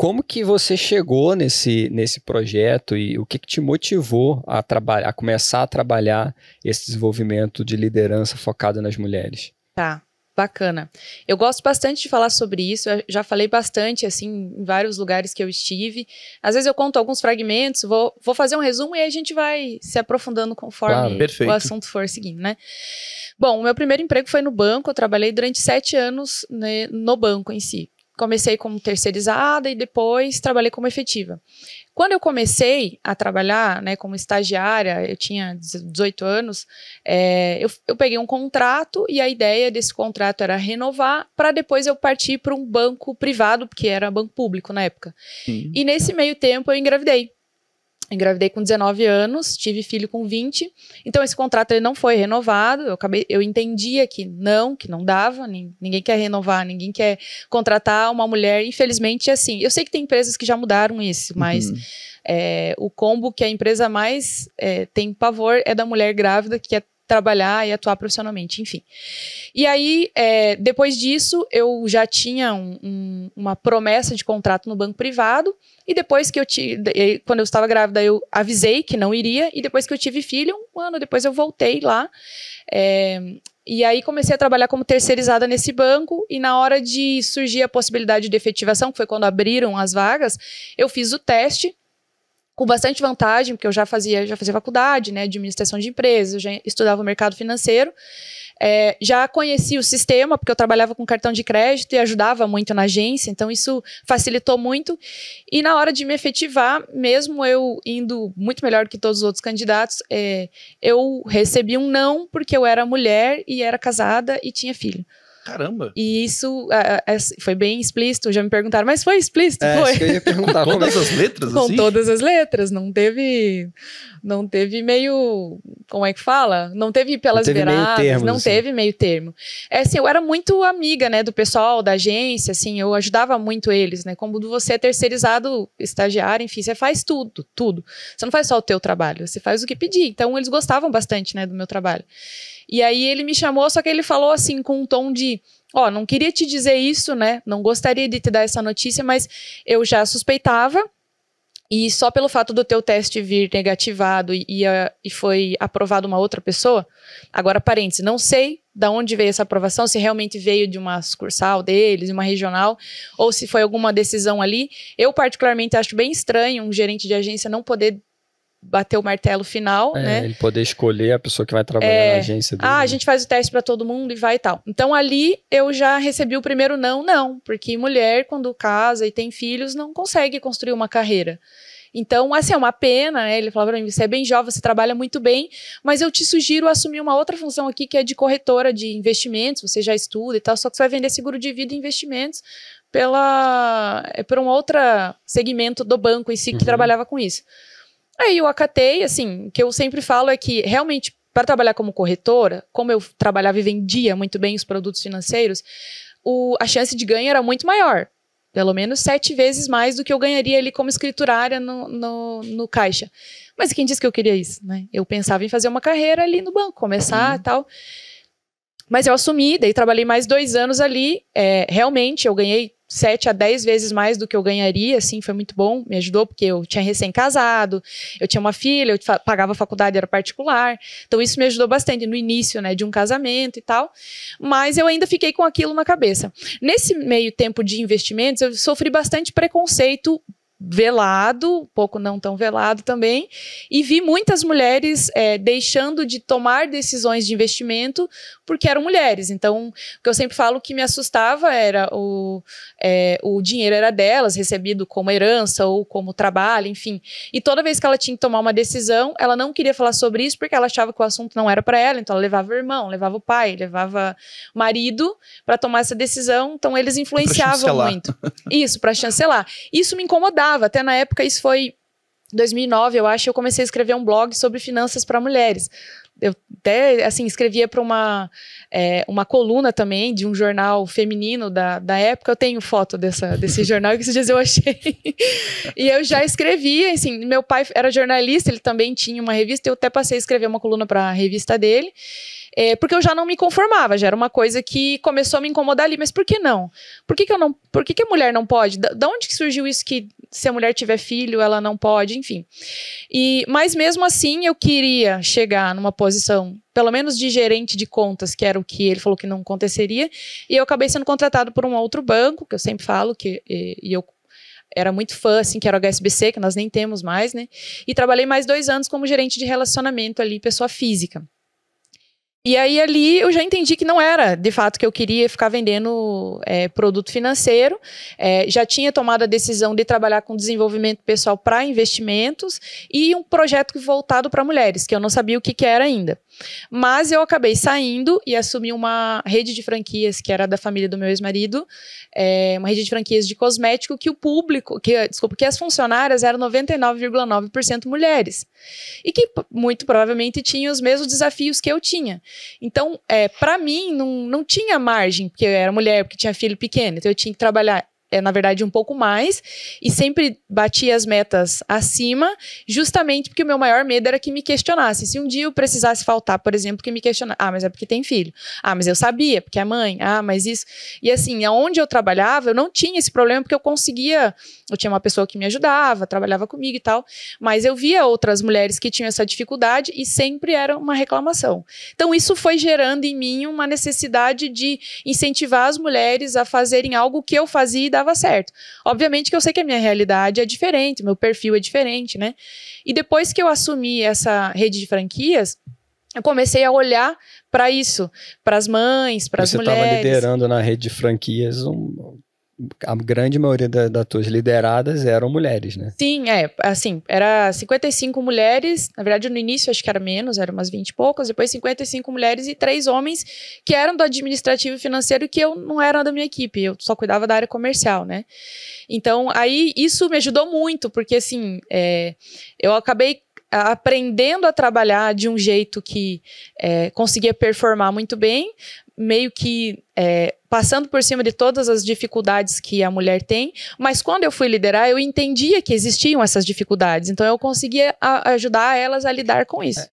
como que você chegou nesse projeto e o que te motivou a começar a trabalhar esse desenvolvimento de liderança focado nas mulheres? Tá, bacana. Eu gosto bastante de falar sobre isso, eu já falei bastante, assim, em vários lugares que eu estive. Às vezes eu conto alguns fragmentos, vou fazer um resumo e aí a gente vai se aprofundando conforme o assunto for seguindo, né? Bom, o meu primeiro emprego foi no banco, eu trabalhei durante 7 anos, né, no banco em si. Comecei como terceirizada e depois trabalhei como efetiva. Quando eu comecei a trabalhar, né, como estagiária, eu tinha 18 anos, eu peguei um contrato e a ideia desse contrato era renovar para depois eu partir para um banco privado, porque era banco público na época. Sim. E nesse meio tempo eu engravidei. Engravidei com 19 anos, tive filho com 20, então esse contrato ele não foi renovado, eu entendia que não dava, ninguém quer renovar, ninguém quer contratar uma mulher, infelizmente é assim. Eu sei que tem empresas que já mudaram isso, mas o combo que a empresa mais tem pavor é da mulher grávida que quer trabalhar e atuar profissionalmente, enfim. E aí, depois disso, eu já tinha uma promessa de contrato no banco privado, e depois que quando eu estava grávida, eu avisei que não iria, e depois que eu tive filho, 1 ano depois eu voltei lá, e aí comecei a trabalhar como terceirizada nesse banco, e na hora de surgir a possibilidade de efetivação, que foi quando abriram as vagas, eu fiz o teste, com bastante vantagem, porque eu já fazia faculdade, né, de administração de empresas, eu já estudava o mercado financeiro, já conhecia o sistema, porque eu trabalhava com cartão de crédito e ajudava muito na agência, então isso facilitou muito. E na hora de me efetivar, mesmo eu indo muito melhor que todos os outros candidatos, eu recebi um não, porque eu era mulher e era casada e tinha filho. Caramba! E isso foi bem explícito, já me perguntaram, mas foi explícito? Foi. Acho que eu ia perguntar. Com todas as letras? Com todas as letras, não teve meio, como é que fala? Não teve pelas beiradas, não teve meio termo. Assim, eu era muito amiga, né, do pessoal da agência, assim, eu ajudava muito eles, né, como você é terceirizado, estagiário, enfim, você faz tudo. Você não faz só o teu trabalho, você faz o que pedir, então eles gostavam bastante, né, do meu trabalho. E aí ele me chamou, só que ele falou assim, com um tom de, não queria te dizer isso, né, não gostaria de te dar essa notícia, mas eu já suspeitava, e só pelo fato do teu teste vir negativado e foi aprovado uma outra pessoa, agora parênteses, não sei de onde veio essa aprovação, se realmente veio de uma sucursal deles, de uma regional, ou se foi alguma decisão ali. Eu particularmente acho bem estranho um gerente de agência não poder bater o martelo final, né? Ele poder escolher a pessoa que vai trabalhar na agência dele. A gente faz o teste para todo mundo e vai e tal. Então ali eu já recebi o primeiro não, porque mulher quando casa e tem filhos não consegue construir uma carreira. Então, assim, é uma pena, né? Ele falava pra mim, você é bem jovem, você trabalha muito bem, mas eu te sugiro assumir uma outra função aqui, que é de corretora de investimentos, você já estuda e tal, só que você vai vender seguro de vida e investimentos por um outro segmento do banco em si que trabalhava com isso. Aí eu acatei, assim, o que eu sempre falo é que realmente para trabalhar como corretora, como eu trabalhava e vendia muito bem os produtos financeiros, a chance de ganho era muito maior. Pelo menos 7 vezes mais do que eu ganharia ali como escriturária no caixa. Mas quem disse que eu queria isso, né? Eu pensava em fazer uma carreira ali no banco, começar e tal. Mas eu assumi, daí trabalhei mais 2 anos ali. Realmente, eu ganhei 7 a 10 vezes mais do que eu ganharia, assim, foi muito bom, me ajudou, porque eu tinha recém-casado, eu tinha uma filha, eu pagava a faculdade, era particular, então isso me ajudou bastante no início, né, de um casamento e tal, mas eu ainda fiquei com aquilo na cabeça. Nesse meio tempo de investimentos, eu sofri bastante preconceito velado, um pouco não tão velado também, e vi muitas mulheres deixando de tomar decisões de investimento porque eram mulheres. Então, o que eu sempre falo que me assustava era o dinheiro era delas, recebido como herança ou como trabalho, enfim. E toda vez que ela tinha que tomar uma decisão, ela não queria falar sobre isso porque ela achava que o assunto não era para ela, então ela levava o irmão, levava o pai, levava o marido para tomar essa decisão, então eles influenciavam muito. Isso, para chancelar. Isso me incomodava. Até na época, isso foi 2009, eu acho, eu comecei a escrever um blog sobre finanças para mulheres. Eu até, assim, escrevia para uma coluna também de um jornal feminino da época. Eu tenho foto desse jornal que esses dias eu achei. E eu já escrevia, assim, meu pai era jornalista, ele também tinha uma revista, eu até passei a escrever uma coluna para a revista dele. Porque eu já não me conformava, já era uma coisa que começou a me incomodar ali. Mas por que não? Por que a mulher não pode? Da onde que surgiu isso que se a mulher tiver filho, ela não pode? Enfim. Mas mesmo assim, eu queria chegar numa posição, pelo menos de gerente de contas, que era o que ele falou que não aconteceria. E eu acabei sendo contratado por um outro banco, que eu sempre falo, e eu era muito fã, assim, que era o HSBC, que nós nem temos mais, né? E trabalhei mais 2 anos como gerente de relacionamento ali, pessoa física. E aí ali eu já entendi que não era de fato que eu queria ficar vendendo produto financeiro, já tinha tomado a decisão de trabalhar com desenvolvimento pessoal para investimentos e um projeto voltado para mulheres, que eu não sabia o que era ainda. Mas eu acabei saindo e assumi uma rede de franquias que era da família do meu ex-marido, uma rede de franquias de cosmético que que as funcionárias eram 99,9% mulheres. E que muito provavelmente tinham os mesmos desafios que eu tinha. Então, para mim, não tinha margem, porque eu era mulher, porque tinha filho pequeno, então eu tinha que trabalhar na verdade, um pouco mais, e sempre batia as metas acima, justamente porque o meu maior medo era que me questionassem. Se um dia eu precisasse faltar, por exemplo, que me questionasse, mas é porque tem filho. Mas eu sabia, porque é mãe. Mas isso... E assim, aonde eu trabalhava, eu não tinha esse problema, porque eu tinha uma pessoa que me ajudava, trabalhava comigo e tal, mas eu via outras mulheres que tinham essa dificuldade e sempre era uma reclamação. Então, isso foi gerando em mim uma necessidade de incentivar as mulheres a fazerem algo que eu fazia e dava certo. Obviamente que eu sei que a minha realidade é diferente, meu perfil é diferente, né? E depois que eu assumi essa rede de franquias, eu comecei a olhar para isso, para as mães, para as mulheres. Você estava liderando na rede de franquias a grande maioria das tuas lideradas eram mulheres, né? Sim, assim, era 55 mulheres, na verdade no início acho que era menos, eram umas 20 e poucas, depois 55 mulheres e 3 homens que eram do administrativo e financeiro, que eu não era da minha equipe, eu só cuidava da área comercial, né? Então, aí isso me ajudou muito, porque assim, eu acabei aprendendo a trabalhar de um jeito que conseguia performar muito bem, meio que passando por cima de todas as dificuldades que a mulher tem, mas quando eu fui liderar, eu entendia que existiam essas dificuldades, então eu conseguia ajudar elas a lidar com isso.